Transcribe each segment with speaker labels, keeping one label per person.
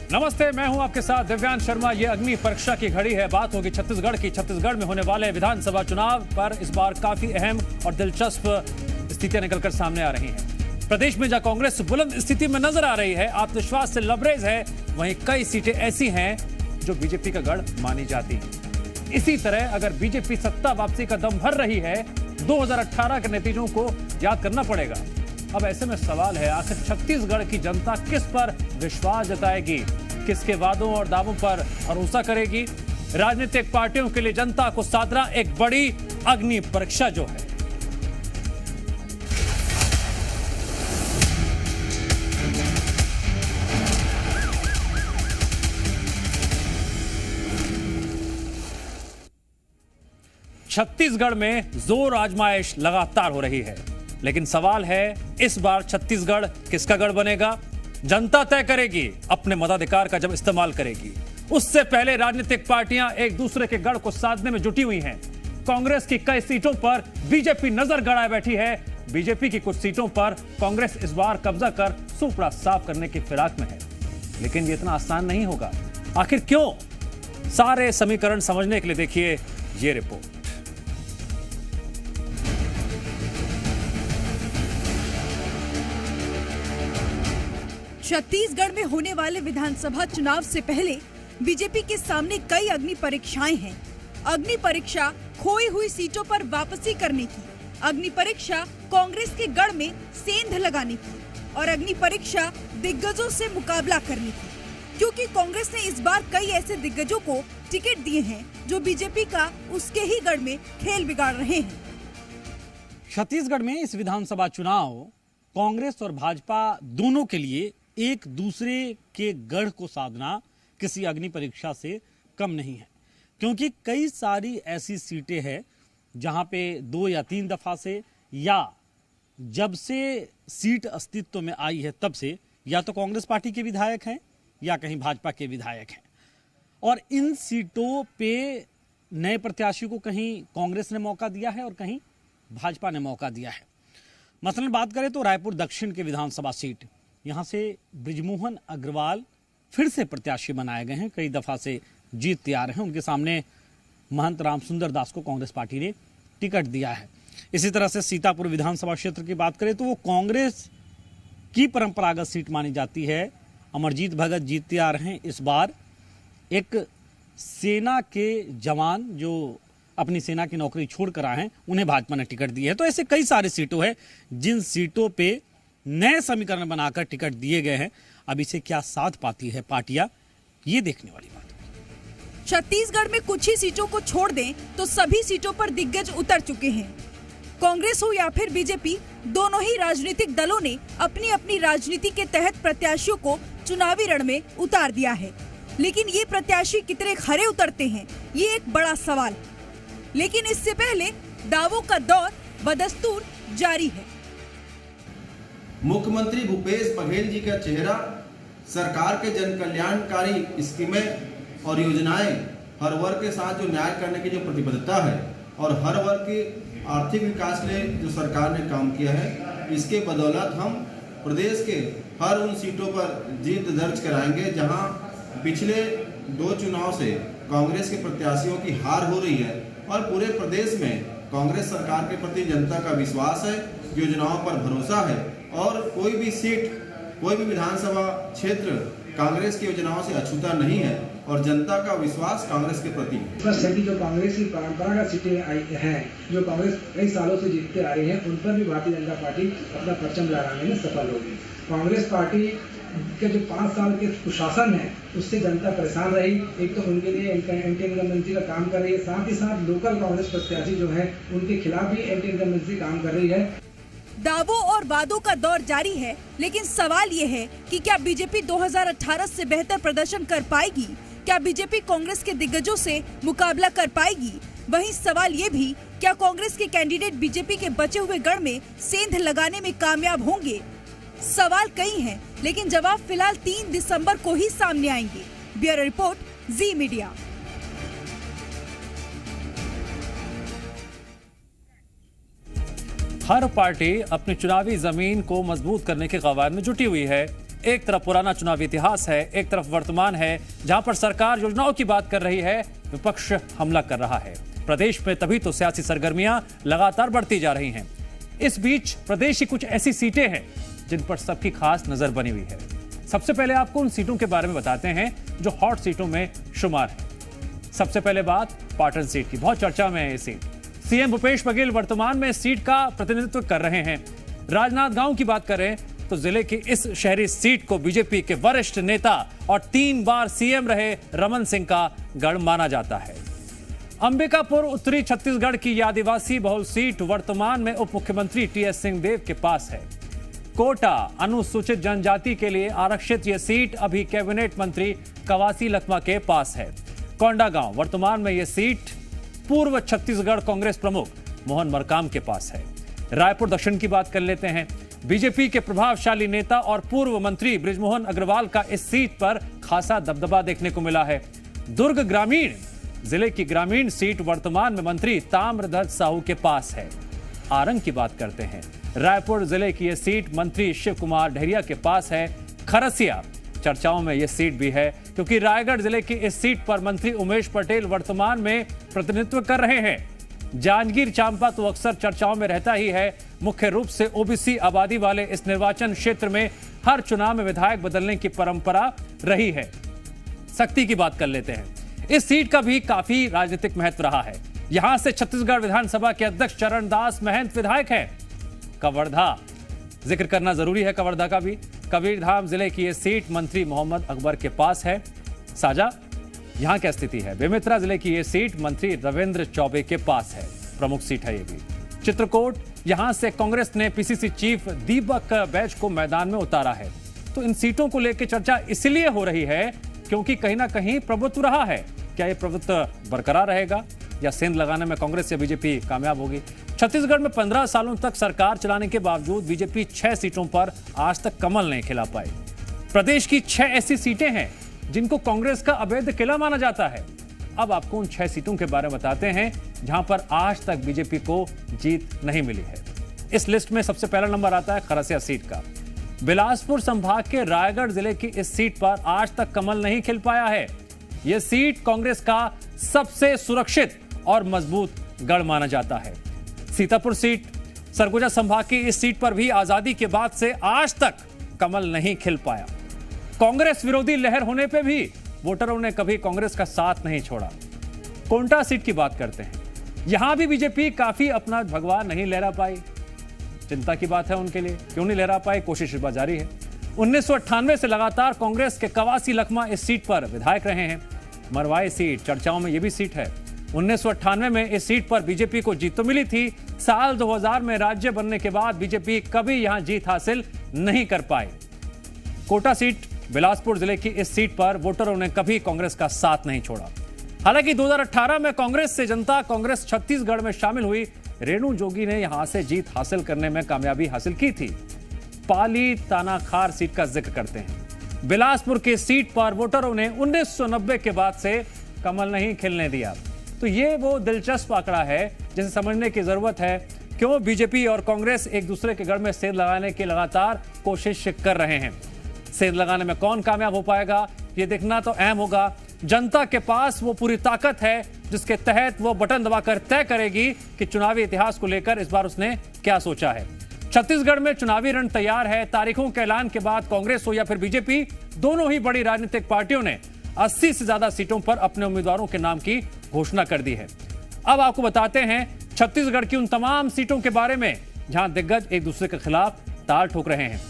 Speaker 1: नमस्ते, मैं हूं आपके साथ दिव्यांश शर्मा। ये अग्नि परीक्षा की घड़ी है। बात होगी छत्तीसगढ़ की। छत्तीसगढ़ में होने वाले विधानसभा चुनाव पर इस बार काफी अहम और दिलचस्प स्थितियां निकलकर सामने आ रही हैं। प्रदेश में जहां कांग्रेस बुलंद स्थिति में नजर आ रही है, आत्मविश्वास से लबरेज है, वहीं कई सीटें ऐसी हैं जो बीजेपी का गढ़ मानी जाती है। इसी तरह अगर बीजेपी सत्ता वापसी का दम भर रही है, 2018 के नतीजों को याद करना पड़ेगा। अब ऐसे में सवाल है, आखिर छत्तीसगढ़ की जनता किस पर विश्वास जताएगी, किसके वादों और दावों पर भरोसा करेगी? राजनीतिक पार्टियों के लिए जनता को साधना एक बड़ी अग्नि परीक्षा जो है। छत्तीसगढ़ में जोर आजमाइश लगातार हो रही है, लेकिन सवाल है इस बार छत्तीसगढ़ किसका गढ़ बनेगा? जनता तय करेगी, अपने मताधिकार का जब इस्तेमाल करेगी। उससे पहले राजनीतिक पार्टियां एक दूसरे के गढ़ को साधने में जुटी हुई हैं। कांग्रेस की कई सीटों पर बीजेपी नजर गड़ाए बैठी है। बीजेपी की कुछ सीटों पर कांग्रेस इस बार कब्जा कर सुपड़ा साफ करने की फिराक में है, लेकिन ये इतना आसान नहीं होगा। आखिर क्यों? सारे समीकरण समझने के लिए देखिए ये रिपोर्ट।
Speaker 2: छत्तीसगढ़ में होने वाले विधानसभा चुनाव से पहले बीजेपी के सामने कई अग्नि परीक्षाएं हैं। अग्नि परीक्षा खोई हुई सीटों पर वापसी करने की, अग्नि परीक्षा कांग्रेस के गढ़ में सेंध लगाने की और अग्नि परीक्षा दिग्गजों से मुकाबला करने की, क्योंकि कांग्रेस ने इस बार कई ऐसे दिग्गजों को टिकट दिए हैं जो बीजेपी का उसके ही गढ़ में खेल बिगाड़ रहे हैं।
Speaker 3: छत्तीसगढ़ में इस विधानसभा चुनाव कांग्रेस और भाजपा दोनों के लिए एक दूसरे के गढ़ को साधना किसी अग्नि परीक्षा से कम नहीं है, क्योंकि कई सारी ऐसी सीटें हैं जहां पे 2 या 3 दफा से या जब से सीट अस्तित्व में आई है तब से या तो कांग्रेस पार्टी के विधायक हैं या कहीं भाजपा के विधायक हैं, और इन सीटों पे नए प्रत्याशी को कहीं कांग्रेस ने मौका दिया है और कहीं भाजपा ने मौका दिया है। मसलन बात करें तो रायपुर दक्षिण के विधानसभा सीट, यहां से बृजमोहन अग्रवाल फिर से प्रत्याशी बनाए गए हैं, कई दफा से जीत तैयार हैं। उनके सामने महंत रामसुंदर दास को कांग्रेस पार्टी ने टिकट दिया है। इसी तरह से सीतापुर विधानसभा क्षेत्र की बात करें तो वो कांग्रेस की परंपरागत सीट मानी जाती है। अमरजीत भगत जीत तैयार हैं। इस बार एक सेना के जवान जो अपनी सेना की नौकरी छोड़कर आए हैं, उन्हें भाजपा ने टिकट दी है। तो ऐसे कई सारी सीटों हैं जिन सीटों पे नए समीकरण बनाकर टिकट दिए गए हैं। अब इसे क्या साथ पाती है पार्टियां, ये देखने वाली बात है।
Speaker 2: छत्तीसगढ़ में कुछ ही सीटों को छोड़ दें तो सभी सीटों पर दिग्गज उतर चुके हैं। कांग्रेस हो या फिर बीजेपी, दोनों ही राजनीतिक दलों ने अपनी अपनी राजनीति के तहत प्रत्याशियों को चुनावी रण में उतार दिया है, लेकिन ये प्रत्याशी कितने खरे उतरते हैं, ये एक बड़ा सवाल। लेकिन इससे पहले दावों का दौर बदस्तूर जारी है।
Speaker 4: मुख्यमंत्री भूपेश बघेल जी का चेहरा, सरकार के जन कल्याणकारी स्कीमें और योजनाएं, हर वर्ग के साथ जो न्याय करने की जो प्रतिबद्धता है और हर वर्ग के आर्थिक विकास के लिए जो सरकार ने काम किया है, इसके बदौलत हम प्रदेश के हर उन सीटों पर जीत दर्ज कराएंगे जहां पिछले 2 चुनाव से कांग्रेस के प्रत्याशियों की हार हो रही है और पूरे प्रदेश में कांग्रेस सरकार के प्रति जनता का विश्वास है, योजनाओं पर भरोसा है और कोई भी सीट, कोई भी विधानसभा क्षेत्र कांग्रेस की योजनाओं से अछूता नहीं है और जनता का विश्वास कांग्रेस के प्रति
Speaker 5: है। जो कांग्रेस की परंपरागत सीटें आई हैं, जो कांग्रेस कई सालों से जीतते आ रही हैं, उन पर भी भारतीय जनता पार्टी अपना परचम लहराने में सफल होगी। कांग्रेस पार्टी के जो 5 साल के कुशासन है, उससे जनता परेशान रही। एक तो उनके लिए एंटी इनकम्बेंसी का काम कर रही है, साथ ही साथ लोकल कांग्रेस प्रत्याशी जो है उनके खिलाफ भी एंटी इनकम्बेंसी काम कर रही है।
Speaker 2: दावों और वादों का दौर जारी है, लेकिन सवाल ये है कि क्या बीजेपी 2018 से बेहतर प्रदर्शन कर पाएगी? क्या बीजेपी कांग्रेस के दिग्गजों से मुकाबला कर पाएगी? वहीं सवाल ये भी, क्या कांग्रेस के कैंडिडेट बीजेपी के बचे हुए गढ़ में सेंध लगाने में कामयाब होंगे? सवाल कई हैं, लेकिन जवाब फिलहाल 3 दिसंबर को ही सामने आएंगे। ब्यूरो रिपोर्ट, जी मीडिया।
Speaker 1: हर पार्टी अपनी चुनावी जमीन को मजबूत करने के कवायद में जुटी हुई है। एक तरफ पुराना चुनावी इतिहास है, एक तरफ वर्तमान है जहां पर सरकार योजनाओं की बात कर रही है, विपक्ष हमला कर रहा है। प्रदेश में तभी तो सियासी सरगर्मियां लगातार बढ़ती जा रही हैं। इस बीच प्रदेश की कुछ ऐसी सीटें हैं जिन पर सबकी खास नजर बनी हुई है। सबसे पहले आपको उन सीटों के बारे में बताते हैं जो हॉट सीटों में शुमार है। सबसे पहले बात पाटन सीट की, बहुत चर्चा में है ये सीट। सीएम भूपेश बघेल वर्तमान में इस सीट का प्रतिनिधित्व कर रहे हैं। राजनांदगांव की बात करें तो जिले की इस शहरी सीट को बीजेपी के वरिष्ठ नेता और 3 बार सीएम रहे रमन सिंह का गढ़ माना जाता है। अंबिकापुर उत्तरी छत्तीसगढ़ की ये आदिवासी बहुल सीट वर्तमान में उप मुख्यमंत्री टीएस सिंहदेव के पास है। कोटा अनुसूचित जनजाति के लिए आरक्षित यह सीट अभी कैबिनेट मंत्री कवासी लखमा के पास है। कोंडागांव वर्तमान में यह सीट पूर्व छत्तीसगढ़ कांग्रेस प्रमुख मोहन मरकाम के पास है। रायपुर दक्षिण की बात कर लेते हैं। बीजेपी के प्रभावशाली नेता और पूर्व मंत्री बृजमोहन अग्रवाल का इस सीट पर खासा दबदबा देखने को मिला है। दुर्ग ग्रामीण जिले की ग्रामीण सीट वर्तमान में मंत्री ताम्रध्वज साहू के पास है। आरंग की बात करते हैं। रायपुर जिले की यह सीट मंत्री शिव कुमार डहरिया के पास है। खरसिया चर्चाओं में यह सीट भी है क्योंकि रायगढ़ जिले की इस सीट पर मंत्री उमेश पटेल वर्तमान में प्रतिनिधित्व कर रहे हैं। जांजगीर चांपा तो अक्सर चर्चाओं में रहता ही है। मुख्य रूप से ओबीसी आबादी वाले इस निर्वाचन क्षेत्र में हर चुनाव में विधायक बदलने की परंपरा रही है। सक्ती की बात कर लेते हैं। इस सीट का भी काफी राजनीतिक महत्व रहा है। यहां से छत्तीसगढ़ विधानसभा के अध्यक्ष चरणदास महंत विधायक हैं। कवर्धा जिक्र करना जरूरी है, कवर्धा का भी। कबीरधाम जिले की यह सीट मंत्री मोहम्मद अकबर के पास है। साजा यहां क्या स्थिति है? बेमेतरा जिले की यह सीट मंत्री रविंद्र चौबे के पास है। प्रमुख सीट है ये भी। चित्रकोट यहां से कांग्रेस ने पीसीसी चीफ दीपक बैज को मैदान में उतारा है। तो इन सीटों को लेकर चर्चा इसलिए हो रही है क्योंकि कहीं ना कहीं प्रभुत्व रहा है। क्या यह प्रभुत्व बरकरार रहेगा या सेंध लगाने में कांग्रेस या बीजेपी कामयाब होगी? छत्तीसगढ़ में 15 सालों तक सरकार चलाने के बावजूद बीजेपी 6 सीटों पर आज तक कमल नहीं खिला पाई। प्रदेश की 6 ऐसी सीटें हैं जिनको कांग्रेस का अवैध किला माना जाता है। अब आपको उन 6 सीटों के बारे में बताते हैं जहां पर आज तक बीजेपी को जीत नहीं मिली है। इस लिस्ट में सबसे पहला नंबर आता है खरसिया सीट का। बिलासपुर संभाग के रायगढ़ जिले की इस सीट पर आज तक कमल नहीं खिल पाया है। यह सीट कांग्रेस का सबसे सुरक्षित और मजबूत गढ़ माना जाता है। सीतापुर सीट सरगुजा संभाग की इस सीट पर भी आजादी के बाद से आज तक कमल नहीं खिल पाया। कांग्रेस विरोधी लहर होने पे भी वोटरों ने कभी कांग्रेस का साथ नहीं छोड़ा। कोंटा सीट की बात करते हैं। यहां भी बीजेपी काफी अपना भगवा नहीं लहरा पाई। चिंता की बात है उनके लिए, क्यों नहीं लहरा पाई? कोशिश इस बार जारी है। 1998 से लगातार कांग्रेस के कवासी लखमा इस सीट पर विधायक रहे हैं। मरवाई सीट चर्चाओं में यह भी सीट है। 1998 में इस सीट पर बीजेपी को जीत तो मिली थी। साल 2000 में राज्य बनने के बाद बीजेपी कभी यहां जीत हासिल नहीं कर पाई। कोटा सीट बिलासपुर जिले की इस सीट पर वोटरों ने कभी कांग्रेस का साथ नहीं छोड़ा। हालांकि 2018 में कांग्रेस से जनता कांग्रेस छत्तीसगढ़ में शामिल हुई। रेणु जोगी ने यहां से जीत हासिल करने में कामयाबी हासिल की थी। पाली तानाखार सीट का जिक्र करते हैं। बिलासपुर की सीट पर वोटरों ने 1990 के बाद से कमल नहीं खिलने दिया। तो ये वो दिलचस्प आंकड़ा है जिसे समझने की जरूरत है। क्यों बीजेपी और कांग्रेस एक दूसरे के गढ़ में सेंध लगाने की लगातार कोशिश कर रहे हैं। सेंध लगाने में कौन कामयाब हो पाएगा ये देखना तो अहम होगा। जनता के पास वो पूरी ताकत है जिसके तहत वो बटन दबाकर तय करेगी कि चुनावी इतिहास को लेकर इस बार उसने क्या सोचा है। छत्तीसगढ़ में चुनावी रण तैयार है। तारीखों के ऐलान के बाद कांग्रेस हो या फिर बीजेपी, दोनों ही बड़ी राजनीतिक पार्टियों ने 80 से ज्यादा सीटों पर अपने उम्मीदवारों के नाम की घोषणा कर दी है। अब आपको बताते हैं छत्तीसगढ़ की उन तमाम सीटों के बारे में जहां दिग्गज एक दूसरे के खिलाफ ताल ठोक रहे हैं।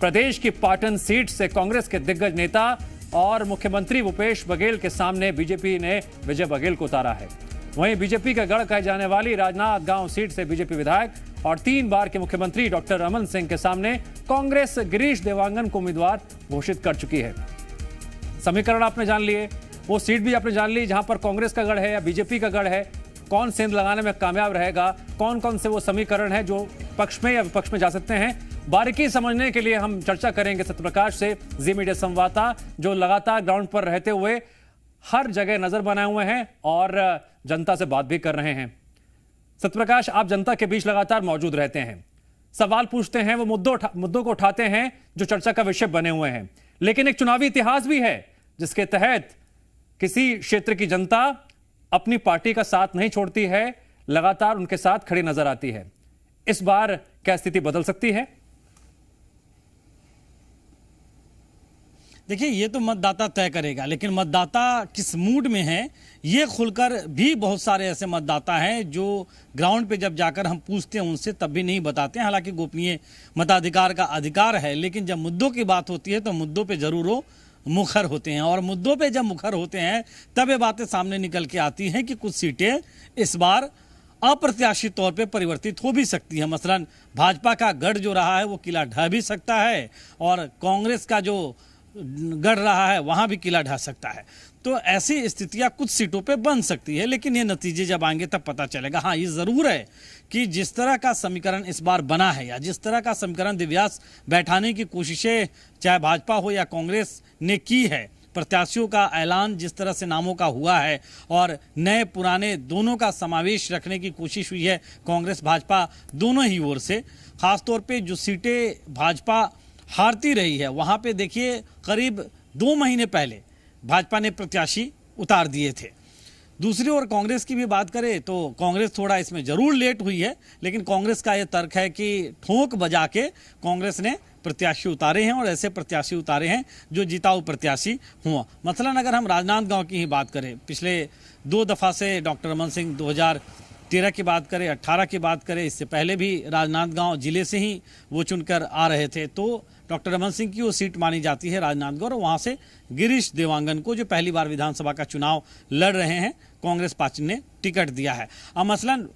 Speaker 1: प्रदेश की पाटन सीट से कांग्रेस के दिग्गज नेता और मुख्यमंत्री भूपेश बघेल के सामने बीजेपी ने विजय बघेल को उतारा है। वहीं बीजेपी का गढ़ कहे जाने वाली राजनांदगांव सीट से बीजेपी विधायक और 3 बार के मुख्यमंत्री डॉक्टर रमन सिंह के सामने कांग्रेस गिरीश देवांगन को उम्मीदवार घोषित कर चुकी है। समीकरण आपने जान लिए, वो सीट भी आपने जान ली जहां पर कांग्रेस का गढ़ है या बीजेपी का गढ़ है। कौन सेंध लगाने में कामयाब रहेगा, कौन कौन से वो समीकरण है जो पक्ष में या विपक्ष में जा सकते हैं, बारीकी समझने के लिए हम चर्चा करेंगे सत्यप्रकाश से, जी मीडिया संवाददाता जो लगातार ग्राउंड पर रहते हुए हर जगह नजर बनाए हुए हैं और जनता से बात भी कर रहे हैं। सत्यप्रकाश, आप जनता के बीच लगातार मौजूद रहते हैं। सवाल पूछते हैं, वो मुद्दों को उठाते हैं जो चर्चा का विषय बने हुए हैं। लेकिन एक चुनावी इतिहास भी है जिसके तहत किसी क्षेत्र की जनता अपनी पार्टी का साथ नहीं छोड़ती है, लगातार उनके साथ खड़ी नजर आती है। इस बार क्या स्थिति बदल सकती है?
Speaker 3: देखिए, ये तो मतदाता तय करेगा, लेकिन मतदाता किस मूड में है ये खुलकर भी बहुत सारे ऐसे मतदाता हैं जो ग्राउंड पे जब जाकर हम पूछते हैं उनसे तब भी नहीं बताते हैं। हालांकि गोपनीय मताधिकार का अधिकार है, लेकिन जब मुद्दों की बात होती है तो मुद्दों पे जरूर वो मुखर होते हैं, और मुद्दों पे जब मुखर होते हैं तब ये बातें सामने निकल के आती हैं कि कुछ सीटें इस बार अप्रत्याशित तौर पे परिवर्तित हो भी सकती है। मसलन भाजपा का गढ़ जो रहा है वो किला ढह भी सकता है, और कांग्रेस का जो गढ़ रहा है वहां भी किला ढह सकता है। तो ऐसी स्थितियां कुछ सीटों पे बन सकती है, लेकिन ये नतीजे जब आएंगे तब पता चलेगा। हाँ, ये जरूर है कि जिस तरह का समीकरण इस बार बना है, या जिस तरह का समीकरण दिव्यास बैठाने की कोशिशें चाहे भाजपा हो या कांग्रेस ने की है, प्रत्याशियों का ऐलान जिस तरह से नामों का हुआ है और नए पुराने दोनों का समावेश रखने की कोशिश हुई है कांग्रेस भाजपा दोनों ही ओर से, खासतौर पे जो सीटें भाजपा हारती रही है वहां पे देखिए करीब 2 महीने पहले भाजपा ने प्रत्याशी उतार दिए थे। दूसरी ओर कांग्रेस की भी बात करें तो कांग्रेस थोड़ा इसमें जरूर लेट हुई है, लेकिन कांग्रेस का यह तर्क है कि ठोंक बजा के कांग्रेस ने प्रत्याशी उतारे हैं, और ऐसे प्रत्याशी उतारे हैं जो जिताऊ प्रत्याशी हुआ। मसलन अगर हम राजनांदगांव की ही बात करें, पिछले 2 दफ़ा से डॉक्टर रमन सिंह 2013 की बात करें, 18 की बात करें, इससे पहले भी राजनांदगांव जिले से ही वो चुनकर आ रहे थे, तो डॉक्टर रमन सिंह की वो सीट मानी जाती है राजनांदगांव, और वहाँ से गिरीश देवांगन को जो पहली बार विधानसभा का चुनाव लड़ रहे हैं कांग्रेस पार्टी ने टिकट दिया है। अब मसलन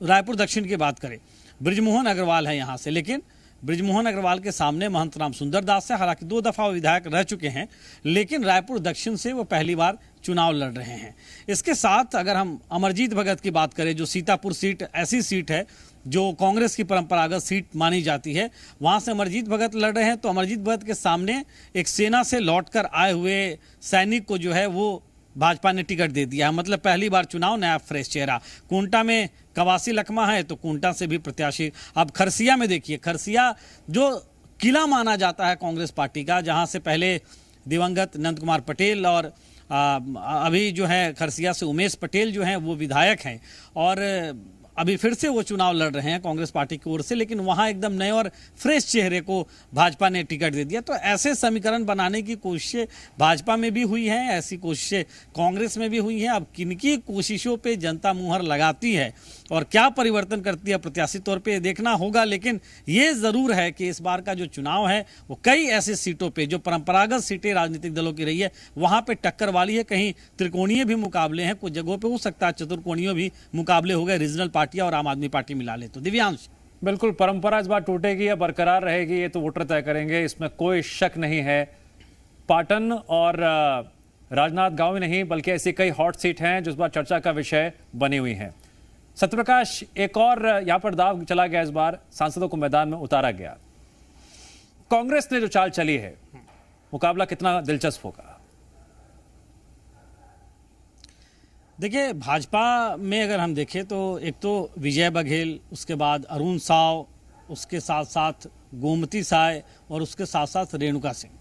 Speaker 3: रायपुर दक्षिण की बात करें, बृजमोहन अग्रवाल है यहाँ से, लेकिन बृजमोहन अग्रवाल के सामने महंत राम सुंदर दास है। हालांकि 2 दफ़ा विधायक रह चुके हैं, लेकिन रायपुर दक्षिण से वो पहली बार चुनाव लड़ रहे हैं। इसके साथ अगर हम अमरजीत भगत की बात करें, जो सीतापुर सीट ऐसी सीट है जो कांग्रेस की परंपरागत सीट मानी जाती है, वहां से अमरजीत भगत लड़ रहे हैं, तो अमरजीत भगत के सामने एक सेना से लौटकर आए हुए सैनिक को जो है वो भाजपा ने टिकट दे दिया है। मतलब पहली बार चुनाव, नया फ्रेश चेहरा। कुंटा में कवासी लखमा है तो कुंटा से भी प्रत्याशी। अब खरसिया में देखिए, खरसिया जो किला माना जाता है कांग्रेस पार्टी का, जहां से पहले दिवंगत नंद कुमार पटेल और अभी जो है खरसिया से उमेश पटेल जो हैं वो विधायक हैं, और अभी फिर से वो चुनाव लड़ रहे हैं कांग्रेस पार्टी की ओर से, लेकिन वहां एकदम नए और फ्रेश चेहरे को भाजपा ने टिकट दे दिया। तो ऐसे समीकरण बनाने की कोशिशें भाजपा में भी हुई हैं, ऐसी कोशिशें कांग्रेस में भी हुई हैं। अब किनकी कोशिशों पे जनता मुहर लगाती है और क्या परिवर्तन करती है प्रत्याशी तौर पे देखना होगा, लेकिन ये जरूर है कि इस बार का जो चुनाव है वो कई ऐसे सीटों पे जो परंपरागत सीटें राजनीतिक दलों की रही है वहां पे टक्कर वाली है। कहीं त्रिकोणीय भी मुकाबले हैं, कुछ जगहों पे हो सकता है चतुर्कोणीय भी मुकाबले हो गए, रीजनल पार्टियां और आम आदमी पार्टी मिला ले तो। दिव्यांश,
Speaker 1: बिल्कुल परंपरा इस बार टूटेगी या बरकरार रहेगी ये तो वोटर तय करेंगे, इसमें कोई शक नहीं है। पाटन और राजनांदगांव ही नहीं बल्कि ऐसी कई हॉट सीट हैं जो इस बार चर्चा का विषय बनी हुई हैं। सत्यप्रकाश, एक और यहां पर दाव चला गया, इस बार सांसदों को मैदान में उतारा गया। कांग्रेस ने जो चाल चली है, मुकाबला कितना दिलचस्प होगा?
Speaker 3: देखिए, भाजपा में अगर हम देखें तो एक तो विजय बघेल, उसके बाद अरुण साव, उसके साथ साथ गोमती साय और उसके साथ साथ रेणुका सिंह,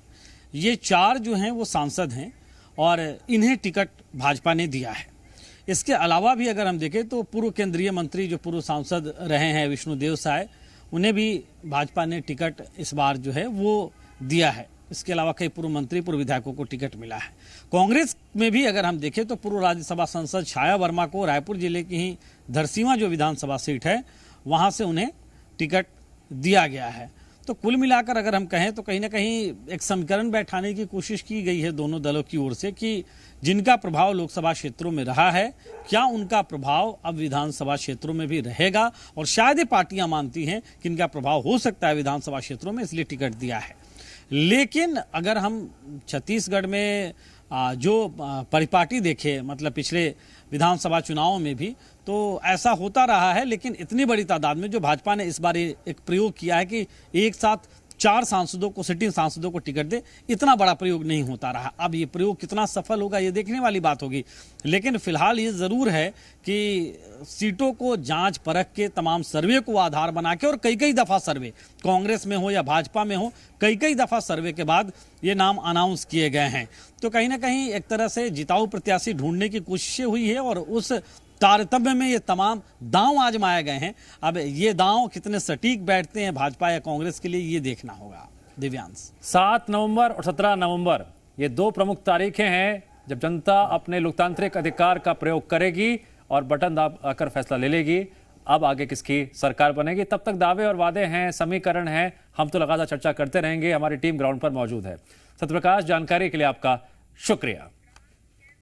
Speaker 3: ये 4 जो हैं वो सांसद हैं और इन्हें टिकट भाजपा ने दिया है। इसके अलावा भी अगर हम देखें तो पूर्व केंद्रीय मंत्री जो पूर्व सांसद रहे हैं विष्णुदेव साय, उन्हें भी भाजपा ने टिकट इस बार जो है वो दिया है। इसके अलावा कई पूर्व मंत्री, पूर्व विधायकों को टिकट मिला है। कांग्रेस में भी अगर हम देखें तो पूर्व राज्यसभा सांसद छाया वर्मा को रायपुर जिले की ही धरसीवां जो विधानसभा सीट है वहां से उन्हें टिकट दिया गया है। तो कुल मिलाकर अगर हम कहें तो कहीं ना कहीं एक समीकरण बैठाने की कोशिश की गई है दोनों दलों की ओर से कि जिनका प्रभाव लोकसभा क्षेत्रों में रहा है, क्या उनका प्रभाव अब विधानसभा क्षेत्रों में भी रहेगा, और शायद ये पार्टियां मानती हैं कि इनका प्रभाव हो सकता है विधानसभा क्षेत्रों में, इसलिए टिकट दिया है। लेकिन अगर हम छत्तीसगढ़ में जो परिपाटी देखें, मतलब पिछले विधानसभा चुनावों में भी तो ऐसा होता रहा है, लेकिन इतनी बड़ी तादाद में जो भाजपा ने इस बार एक प्रयोग किया है कि एक साथ 4 सांसदों को, सिटिंग सांसदों को टिकट दे, इतना बड़ा प्रयोग नहीं होता रहा। अब ये प्रयोग कितना सफल होगा ये देखने वाली बात होगी। लेकिन फिलहाल ये जरूर है कि सीटों को जांच परख के, तमाम सर्वे को आधार बना के, और कई दफा सर्वे, कांग्रेस में हो या भाजपा में हो, कई दफा सर्वे के बाद ये नाम अनाउंस किए गए हैं। तो कहीं ना कहीं एक तरह से जिताऊ प्रत्याशी ढूंढने की कोशिशें हुई है और उस तारतम्य में ये तमाम दांव आजमाए गए हैं। अब ये दांव कितने सटीक बैठते हैं भाजपा या कांग्रेस के लिए, ये देखना होगा। दिव्यांश,
Speaker 1: 7 नवंबर और 17 नवंबर ये 2 प्रमुख तारीखें हैं जब जनता अपने लोकतांत्रिक अधिकार का प्रयोग करेगी और बटन दबाकर फैसला ले लेगी अब आगे किसकी सरकार बनेगी। तब तक दावे और वादे हैं, समीकरण हैं, हम तो लगातार चर्चा करते रहेंगे। हमारी टीम ग्राउंड पर मौजूद है। सत्यप्रकाश, जानकारी के लिए आपका शुक्रिया।